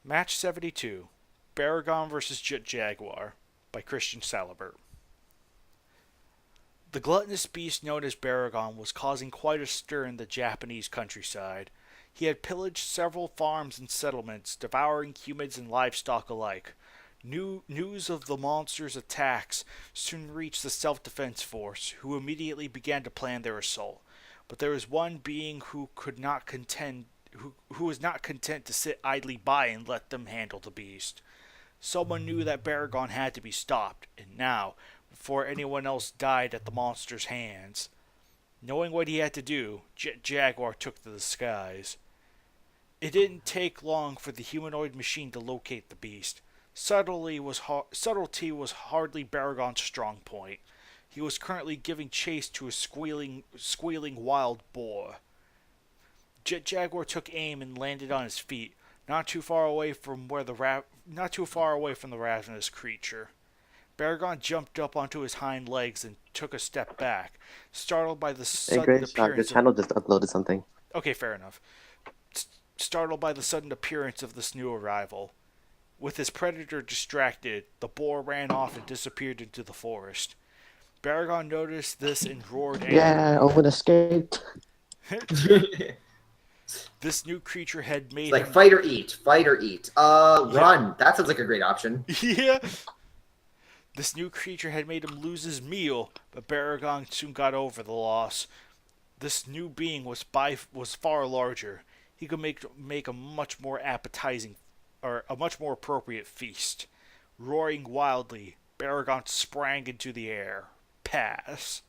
Match 72, Baragon vs. Jaguar by Christian Salibert. The gluttonous beast known as Baragon was causing quite a stir in the Japanese countryside. He had pillaged several farms and settlements, devouring humans and livestock alike. News of the monster's attacks soon reached the self-defense force, who immediately began to plan their assault. But there was one being who was not content to sit idly by and let them handle the beast. Someone knew that Baragon had to be stopped, and now, before anyone else died at the monster's hands, knowing what he had to do, Jaguar took to the skies. It didn't take long for the humanoid machine to locate the beast. Subtlety was hardly Baragon's strong point. He was currently giving chase to a squealing wild boar. Jaguar took aim and landed on his feet, not too far away from the ravenous creature. Baragon jumped up onto his hind legs and took a step back, startled by the Hey sudden Grace, your appearance of... channel just uploaded something. Okay, fair enough. Startled by the sudden appearance of this new arrival. With his predator distracted, the boar ran off and disappeared into the forest. Baragon noticed this and roared angrily. Yeah, Owen escaped. This new creature had made It's like him... fight or eat, fight or eat. Run. That sounds like a great option. Yeah. This new creature had made him lose his meal, but Baragon soon got over the loss. This new being was far larger. He could make a much more appetizing, or a much more appropriate feast. Roaring wildly, Baragon sprang into the air. Pass.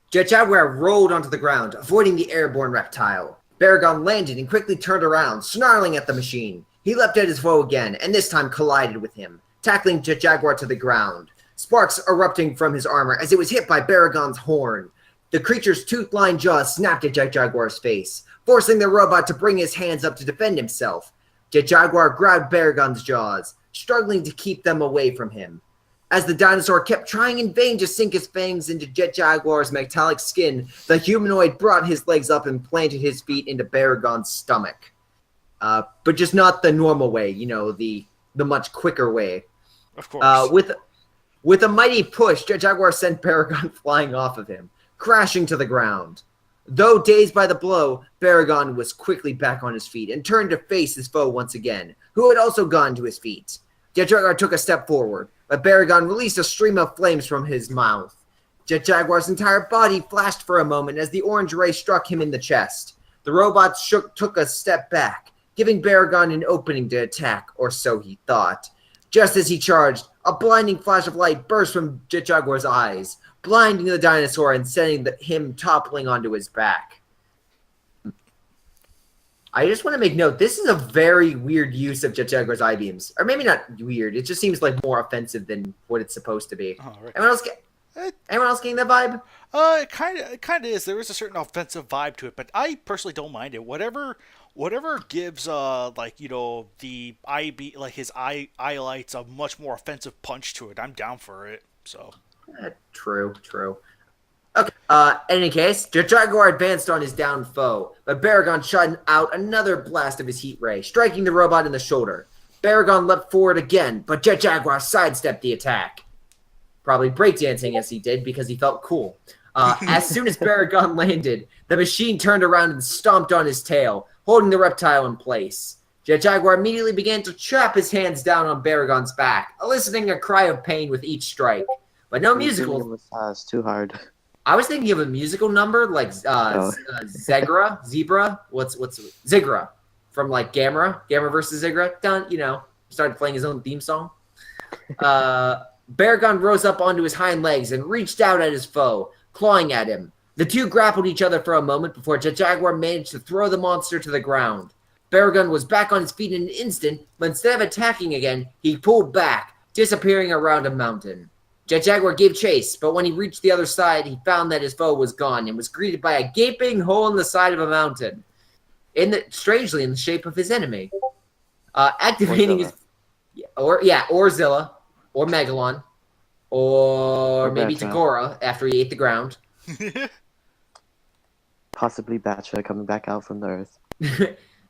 Jaguar rolled onto the ground, avoiding the airborne reptile. Baragon landed and quickly turned around, snarling at the machine. He leapt at his foe again, and this time collided with him, tackling Jaguar to the ground. Sparks erupting from his armor as it was hit by Baragon's horn. The creature's tooth-lined jaws snapped at Jaguar's face, forcing the robot to bring his hands up to defend himself. Jaguar grabbed Baragon's jaws, struggling to keep them away from him. As the dinosaur kept trying in vain to sink his fangs into Jaguar's metallic skin, the humanoid brought his legs up and planted his feet into Baragon's stomach. But just not the normal way, the much quicker way. Of course. With a mighty push, Jaguar sent Baragon flying off of him, crashing to the ground. Though dazed by the blow, Baragon was quickly back on his feet and turned to face his foe once again, who had also gone to his feet. Jaguar took a step forward, but Baragon released a stream of flames from his mouth. Jaguar's entire body flashed for a moment as the orange ray struck him in the chest. The robot took a step back, giving Baragon an opening to attack, or so he thought. Just as he charged, a blinding flash of light burst from Jaguar's eyes, blinding the dinosaur and sending him toppling onto his back. I just want to make note, this is a very weird use of Jaguar's I-beams. Or maybe not weird, it just seems like more offensive than what it's supposed to be. Oh, right. Anyone else getting that vibe? It kind of is. There is a certain offensive vibe to it, but I personally don't mind it. Whatever gives the IB, like his highlights, a much more offensive punch to it. I'm down for it. So. True. Okay. In any case, Jaguar advanced on his downed foe, but Baragon shot out another blast of his heat ray, striking the robot in the shoulder. Baragon leapt forward again, but Jaguar sidestepped the attack. Probably breakdancing as he did because he felt cool. As soon as Baragon landed, the machine turned around and stomped on his tail, holding the reptile in place. Jaguar immediately began to chop his hands down on Baragon's back, eliciting a cry of pain with each strike. But no musical. It's too hard. I was thinking of a musical number like Zebra. What's Zigra from like Gamera versus Zigra. Done. Started playing his own theme song. Baragon rose up onto his hind legs and reached out at his foe, clawing at him. The two grappled each other for a moment before Jaguar managed to throw the monster to the ground. Baragon was back on his feet in an instant, but instead of attacking again, he pulled back, disappearing around a mountain. Jaguar gave chase, but when he reached the other side, he found that his foe was gone and was greeted by a gaping hole in the side of a mountain, strangely in the shape of his enemy. Activating his... Or Zilla, or Megalon, or maybe Tagora after he ate the ground. Possibly Batcha coming back out from the earth.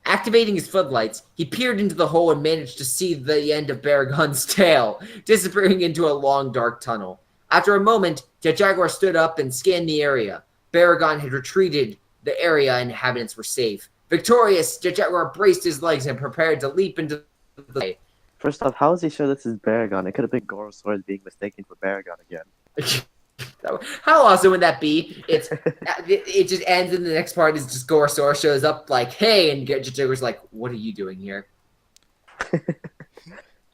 Activating his floodlights, he peered into the hole and managed to see the end of Baragon's tail, disappearing into a long, dark tunnel. After a moment, Jet Jaguar stood up and scanned the area. Baragon had retreated the area and inhabitants were safe. Victorious, Jet Jaguar braced his legs and prepared to leap into the light. First off, how is he sure this is Baragon? It could have been Gorosaurus being mistaken for Baragon again. How awesome would that be? It just ends in the next part is just Gorosaurus shows up like, hey, and Jet Jaguar's like, what are you doing here?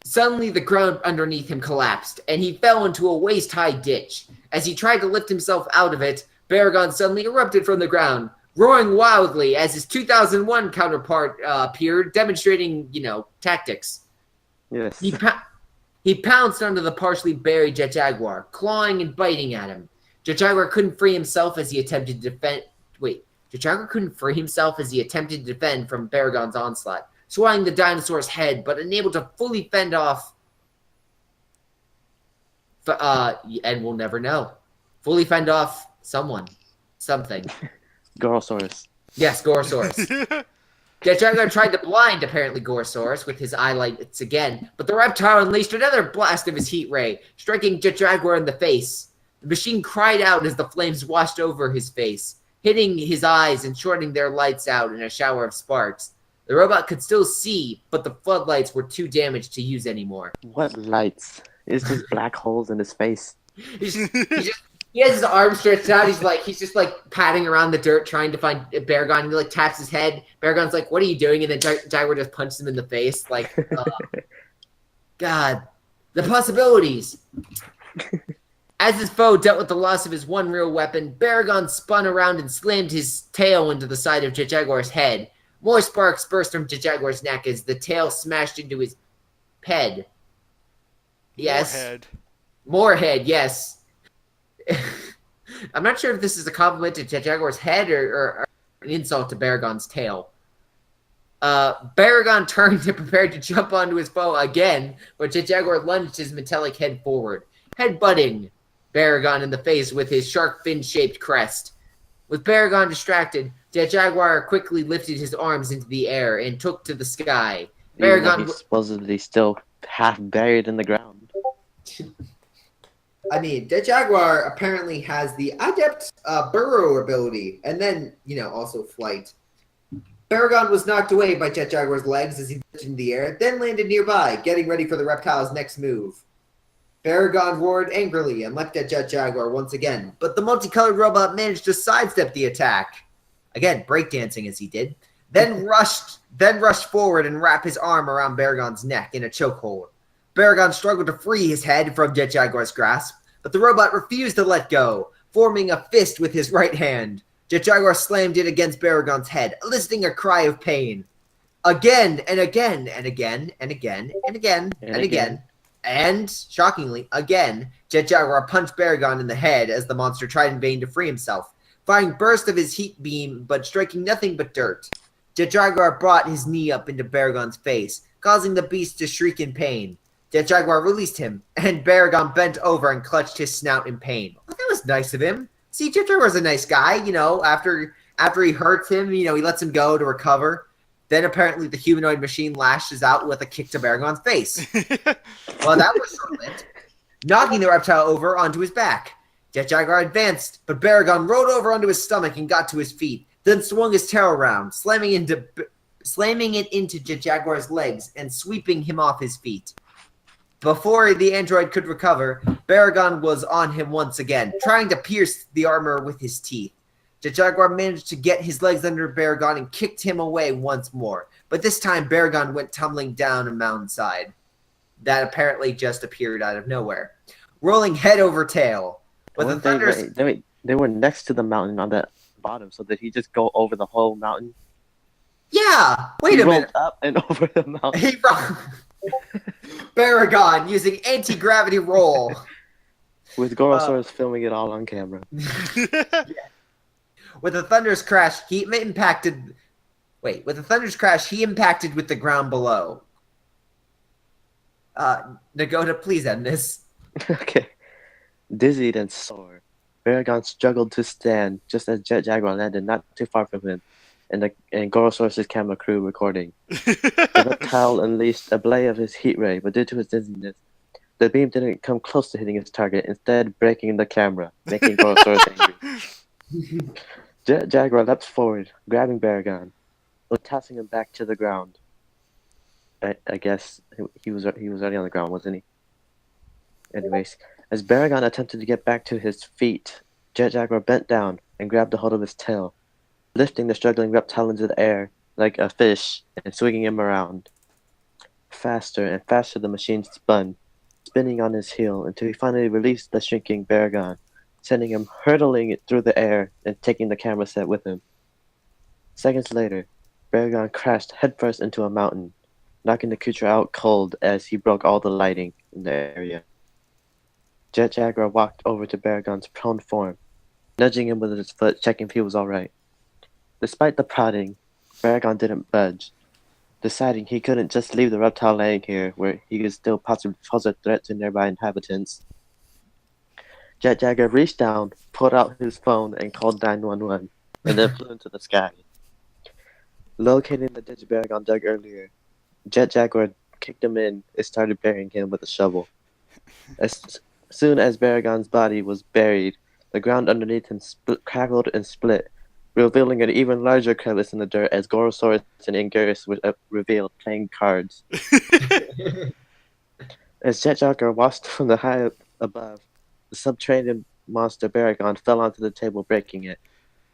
Suddenly, the ground underneath him collapsed, and he fell into a waist-high ditch. As he tried to lift himself out of it, Baragon suddenly erupted from the ground, roaring wildly as his 2001 counterpart appeared, demonstrating, tactics. Yes. He pounced onto the partially buried Jet Jaguar, clawing and biting at him. Jet Jaguar couldn't free himself as he attempted to defend... Jet Jaguar couldn't free himself as he attempted to defend from Baragon's onslaught, swatting the dinosaur's head, but unable to fully fend off... and we'll never know. Fully fend off someone. Something. Gorosaurus. Yes, Gorosaurus. Jet Jaguar tried to blind, apparently, Gorosaurus with his eye lights again, but the reptile unleashed another blast of his heat ray, striking Jet Jaguar in the face. The machine cried out as the flames washed over his face, hitting his eyes and shorting their lights out in a shower of sparks. The robot could still see, but the floodlights were too damaged to use anymore. What lights? It's just black holes in his face. He has his arms stretched out. He's just patting around the dirt trying to find Baragon. He taps his head. Baragon's like, "What are you doing?" And then Jaguar just punches him in the face. God, the possibilities. As his foe dealt with the loss of his one real weapon, Baragon spun around and slammed his tail into the side of Jet Jaguar's head. More sparks burst from Jet Jaguar's neck as the tail smashed into his head. Yes. More head, yes. I'm not sure if this is a compliment to Jet Jaguar's head or an insult to Baragon's tail. Baragon turned and prepared to jump onto his foe again, but Jet Jaguar lunged his metallic head forward, headbutting Baragon in the face with his shark fin-shaped crest. With Baragon distracted, Jet Jaguar quickly lifted his arms into the air and took to the sky. Baragon was supposedly still half buried in the ground. I mean, Jet Jaguar apparently has the adept burrow ability, and then, also flight. Baragon was knocked away by Jet Jaguar's legs as he lifted in the air, then landed nearby, getting ready for the reptile's next move. Baragon roared angrily and leapt at Jet Jaguar once again, but the multicolored robot managed to sidestep the attack. Again, breakdancing as he did. Then rushed forward and wrapped his arm around Baragon's neck in a chokehold. Baragon struggled to free his head from Jet Jaguar's grasp, but the robot refused to let go, forming a fist with his right hand. Jet Jaguar slammed it against Baragon's head, eliciting a cry of pain. Again and again and again and again and again and again. And, shockingly, again, Jet Jaguar punched Baragon in the head as the monster tried in vain to free himself, firing bursts of his heat beam but striking nothing but dirt. Jet Jaguar brought his knee up into Baragon's face, causing the beast to shriek in pain. Jet Jaguar released him, and Baragon bent over and clutched his snout in pain. Oh, that was nice of him. See, Jet Jaguar's a nice guy, after he hurts him, he lets him go to recover. Then apparently the humanoid machine lashes out with a kick to Baragon's face. Well, that was short-lived. Knocking the reptile over onto his back. Jet Jaguar advanced, but Baragon rolled over onto his stomach and got to his feet, then swung his tail around, slamming it into Jet Jaguar's legs and sweeping him off his feet. Before the android could recover, Baragon was on him once again, trying to pierce the armor with his teeth. Jet Jaguar managed to get his legs under Baragon and kicked him away once more, but this time Baragon went tumbling down a mountainside that apparently just appeared out of nowhere, rolling head over tail. With the thunders... They were next to the mountain on the bottom, so did he just go over the whole mountain? Yeah! Wait a minute! Up and over the mountain. He Baragon using anti-gravity roll. With Gorosaurus filming it all on camera. Yeah. With a thunderous crash, he impacted with the ground below. Nagoda, please end this. Okay. Dizzied and sore, Baragon struggled to stand just as Jet Jaguar landed not too far from him. and Gorosaurus's camera crew recording. The reptile unleashed a blade of his heat ray, but due to his dizziness, the beam didn't come close to hitting his target, instead breaking the camera, making Gorosaurus angry. Jaguar leapt forward, grabbing Baragon, and tossing him back to the ground. I guess he was already on the ground, wasn't he? Anyways, as Baragon attempted to get back to his feet, Jaguar bent down and grabbed a hold of his tail, lifting the struggling reptile into the air like a fish and swinging him around. Faster and faster the machine spun, spinning on his heel until he finally released the shrinking Baragon, sending him hurtling through the air and taking the camera set with him. Seconds later, Baragon crashed headfirst into a mountain, knocking the creature out cold as he broke all the lighting in the area. Jaguar walked over to Baragon's prone form, nudging him with his foot, checking if he was alright. Despite the prodding, Baragon didn't budge, deciding he couldn't just leave the reptile laying here where he could still possibly pose a threat to nearby inhabitants. Jaguar reached down, pulled out his phone, and called 911, and then flew into the sky. Locating the ditch Baragon dug earlier, Jaguar kicked him in and started burying him with a shovel. As soon as Baragon's body was buried, the ground underneath him crackled and split, revealing an even larger crevice in the dirt as Gorosaurus and Anguirus were revealed playing cards. As Jaguar watched from the high above, the subterranean monster Baragon fell onto the table, breaking it,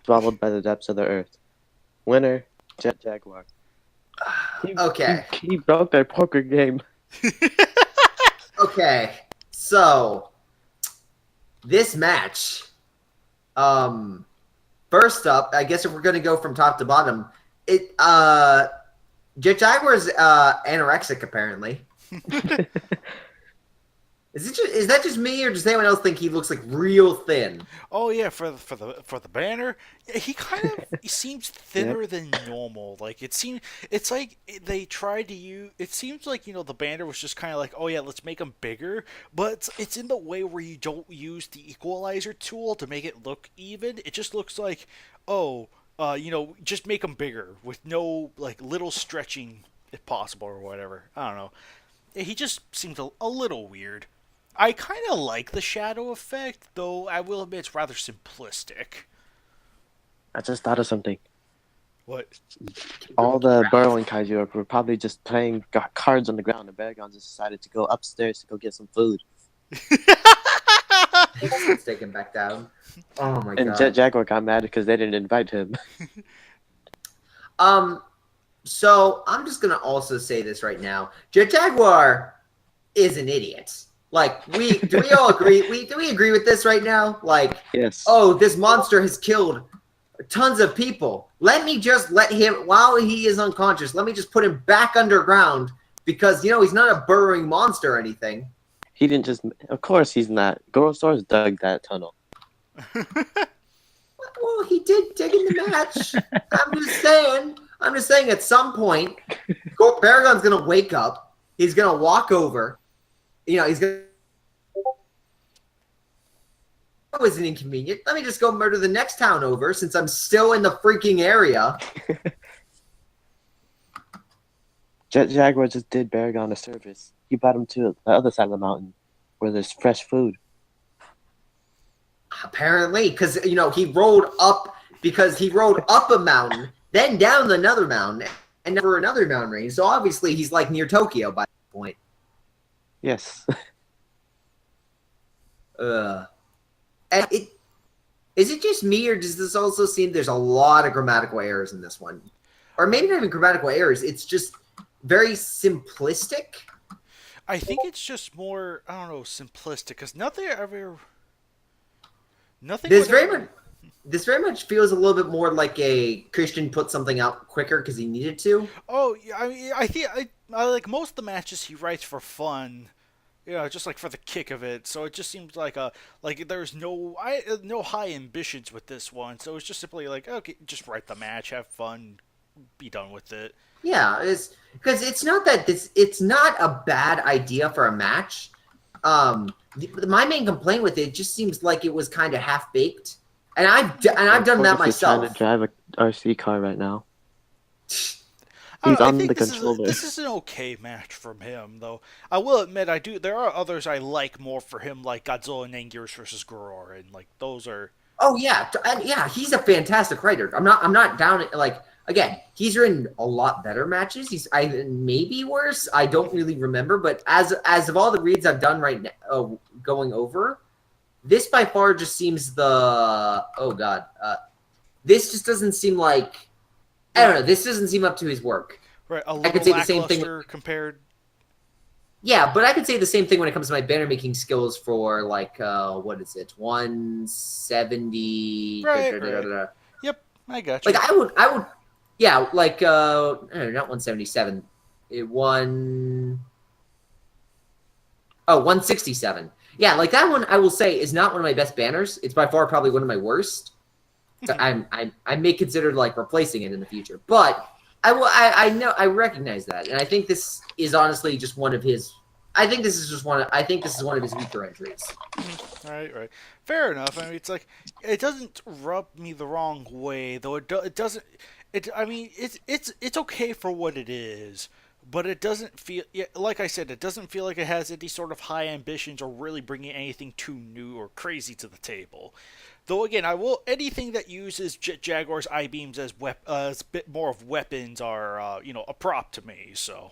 swallowed by the depths of the earth. Winner, Jaguar. Okay. He broke their poker game. Okay, so this match, first up, I guess if we're gonna go from top to bottom, Jaguar's anorexic apparently. Is that just me, or does anyone else think he looks like real thin? Oh yeah, for the banner, yeah, he seems thinner than normal. Like it's like they tried to use. It seems like the banner was just kind of like, oh yeah, let's make him bigger, but it's in the way where you don't use the equalizer tool to make it look even. It just looks like, just make him bigger with no like little stretching if possible or whatever. I don't know. He just seems a little weird. I kind of like the shadow effect, though I will admit it's rather simplistic. I just thought of something. What? All the burrowing kaiju were probably just playing cards on the ground, and Baragon just decided to go upstairs to go get some food. Let's take him back down. Oh my god. And Jaguar got mad because they didn't invite him. So I'm just gonna also say this right now. Jaguar is an idiot. Like, do we all agree? Do we agree with this right now? Like, yes. Oh, this monster has killed tons of people. Let him, while he is unconscious, let me just put him back underground because, he's not a burrowing monster or anything. He didn't just, of course he's not. Gorosaurus dug that tunnel. Well, he did dig in the match. I'm just saying at some point, Baragon's going to wake up. He's going to walk over. He's going to... That was an inconvenient. Let me just go murder the next town over since I'm still in the freaking area. Jaguar just did Baragon a service. He brought him to the other side of the mountain where there's fresh food. Apparently, because, he rode up a mountain, then down another mountain, and over another mountain range. So obviously he's like near Tokyo by that point. Yes. And is it just me, or does this also seem there's a lot of grammatical errors in this one? Or maybe not even grammatical errors, it's just very simplistic? I think it's just more, I don't know, simplistic, because nothing... This very much feels a little bit more like a Christian put something out quicker because he needed to. Oh, I mean, I think I like most of the matches he writes for fun, just like for the kick of it. So it just seems like there's no high ambitions with this one. So it's just simply like, okay, just write the match, have fun, be done with it. Yeah, it's because it's not a bad idea for a match. My main complaint with it just seems like it was kind of half baked. And I've done that Portis is trying myself. to drive a RC car right now. I don't He's know, I on think the this controller. this is an okay match from him, though. I will admit, there are others I like more for him, like Godzilla and Anguirus versus Goror, and like those are. Oh yeah, and yeah, he's a fantastic writer. I'm not down. Like again, he's written a lot better matches. Maybe worse. I don't really remember, but as of all the reads I've done right now, going over, this by far just seems this just doesn't seem like. I don't know. This doesn't seem up to his work. Right, a I little could say the same thing. lackluster compared. Yeah, but I could say the same thing when it comes to my banner making skills for like what is it, 170? Right. Yep, I got you. Like I would, yeah, like not 177. It won. Oh, 167. Yeah, like that one I will say is not one of my best banners. It's by far probably one of my worst. So I may consider like replacing it in the future, but I know I recognize that, and I think this is honestly just one of his. I think this is one of his weaker entries. Right. Fair enough. I mean, it's like it doesn't rub me the wrong way, though. It doesn't. I mean, it's okay for what it is, but it doesn't feel. Yeah, like I said, it doesn't feel like it has any sort of high ambitions or really bringing anything too new or crazy to the table. Though again, anything that uses Jaguar's I-beams as a bit more of weapons are a prop to me. So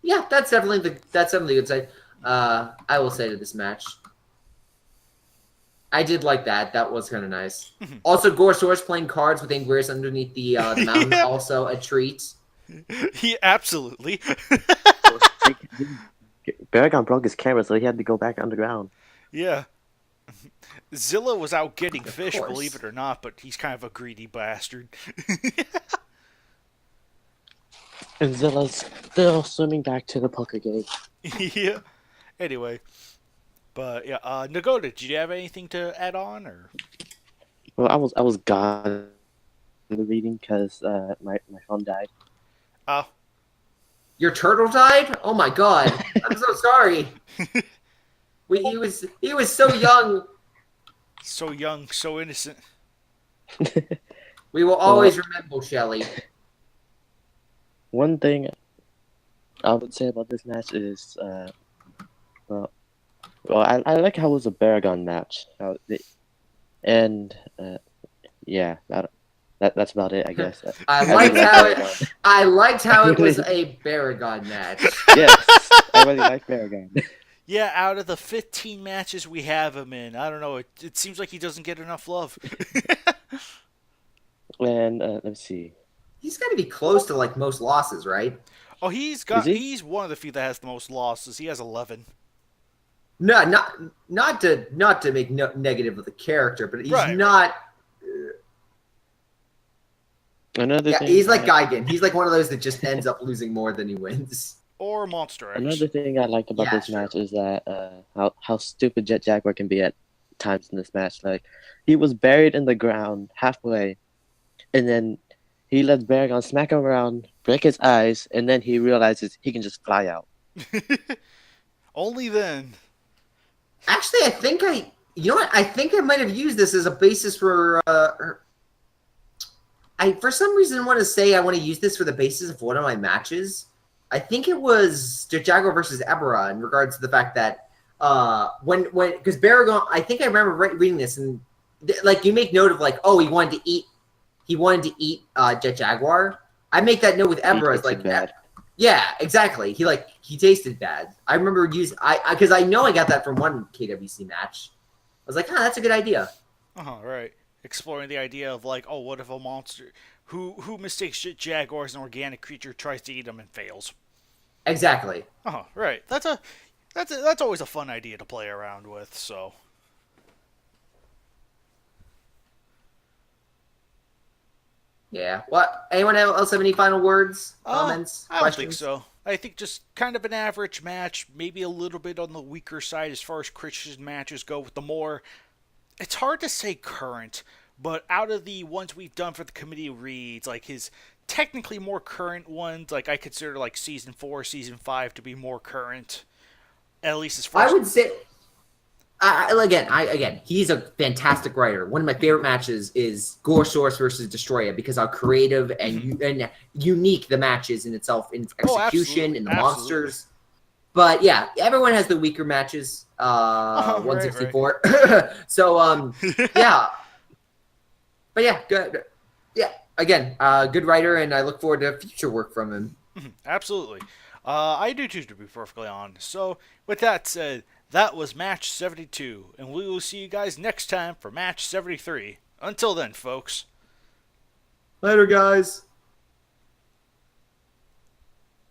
Yeah, that's definitely a good side. I will say to this match, I did like that. That was kind of nice. Also, Gorosaurus playing cards with Anguirus underneath the mountain, Yeah. also a treat. Yeah, absolutely. Baragon broke his camera, so he had to go back underground. Yeah. Zilla was out getting Of fish, course. believe it or not, but he's kind of a greedy bastard. And Zilla's still swimming back to the poker game. Yeah. Anyway, but yeah, Nagoda, did you have anything to add on, or? Well, I was gone in the reading because my phone died. Oh. Your turtle died? Oh my god! I'm so sorry. He was so young. So young, so innocent. We will always remember Shelly. One thing I would say about this match is, I like how it was a Baragon match. Yeah, that's about it, I guess. I liked how it was a Baragon match. Yes, I really like Baragon. Yeah, out of the 15 matches we have him in, I don't know, it seems like he doesn't get enough love. And let's see. He's got to be close to like most losses, right? Oh, Is he? he's one of the few that has the most losses. He has 11. No, not to make negative of the character, but he's Right. not. Another Yeah, thing, he's like Gigan. He's like one of those that just ends up losing more than he wins. Or Monster X. Another thing I liked about Yeah, this sure. match is that how stupid Jaguar can be at times in this match. Like he was buried in the ground halfway, and then he lets Baragon smack him around, break his eyes, and then he realizes he can just fly out. Only then. Actually, you know what? I think I might have used this as a basis for. I for some reason want to say I want to use this for the basis of one of my matches. I think it was Jaguar versus Ebera in regards to the fact that when because Baragon, I think I remember reading this and like you make note of like, oh, he wanted to eat Jet Jaguar. I make that note with Ebera as like bad. yeah, exactly. He tasted bad. I remember because I know I got that from one KWC match. I was like, that's a good idea. Right. Exploring the idea of like, oh, what if a monster who mistakes Jaguar as an organic creature tries to eat him and fails? Exactly. Right. That's always a fun idea to play around with. So. Yeah. What? Anyone else have any final words, comments, I don't questions? think so. I think just kind of an average match, maybe a little bit on the weaker side as far as Christian matches go. With the more, it's hard to say current, but out of the ones we've done for the committee reads, like his technically more current ones, like I consider like season 4, season 5 to be more current, at least as far as Again, he's a fantastic writer. One of my favorite matches is Gorsaurus versus Destroya because how creative and unique the match is in itself, in execution, in the monsters. But yeah, everyone has the weaker matches. 164. Right. So yeah. But yeah, good. Yeah, again, good writer, and I look forward to future work from him. Absolutely. I do too, to be perfectly honest. So, with that said, that was match 72, and we will see you guys next time for match 73. Until then, folks. Later, guys.